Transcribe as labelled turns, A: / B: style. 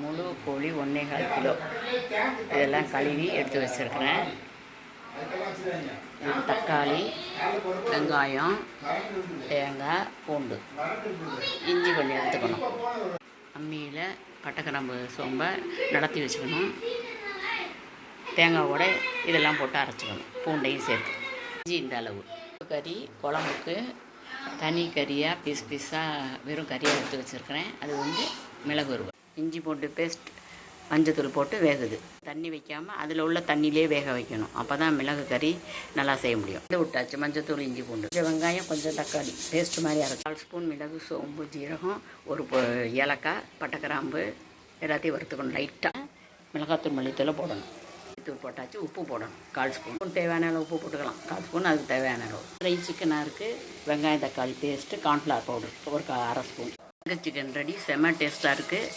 A: முழு கோழி 1.25 கிலோ. இதெல்லாம் கழுவி எடுத்து வச்சுருக்கிறேன். தக்காளி, வெங்காயம், தேங்காய், பூண்டு, இஞ்சி கொஞ்சம் எடுத்துக்கணும். அம்மியில் பட்டை, கிராம்பு, சோம்பை நடத்தி வச்சுக்கணும். தேங்காவோட இதெல்லாம் போட்டு அரைச்சிக்கணும். பூண்டையும் சேர்த்து. இஞ்சி இந்த அளவு. கறி குழம்புக்கு தனி கறியாக பீஸாக வெறும் கறியாக எடுத்து வச்சுருக்கிறேன். அது மிளகு வறுவல். இஞ்சி பூண்டு பேஸ்ட், மஞ்சத்தூள் போட்டு வேகுது. தண்ணி வைக்காமல் அதில் உள்ள தண்ணியிலே வேக வைக்கணும். அப்போ தான் மிளகு கறி நல்லா செய்ய முடியும். இது விட்டாச்சு. மஞ்சத்தூள், இஞ்சி பூண்டு, கொஞ்சம் வெங்காயம், கொஞ்சம் தக்காளி பேஸ்ட் மாதிரி அரைச்சி 4 ஸ்பூன் மிளகு, சோம்பு, ஜீரகம், ஒரு ஏலக்காய், பட்டை, கிராம்பு எல்லாத்தையும் வறுத்துக்கணும். லைட்டாக மிளகாத்தூள், மல்லித்தூளை போடணும். தூள் போட்டாச்சு. உப்பு போடணும் 1/4 ஸ்பூன். தேவையான அளவு உப்பு போட்டுக்கலாம். 1/4 ஸ்பூன் அதுக்கு தேவையான அளவு. ஃப்ரை சிக்கனாக இருக்குது. வெங்காயம், தக்காளி பேஸ்ட்டு, கார்ன்ஃப்ளவர் பவுடர் ஒரு 1/2 ஸ்பூன். Chicken ready. செம்ம டேஸ்ட்டாக இருக்குது.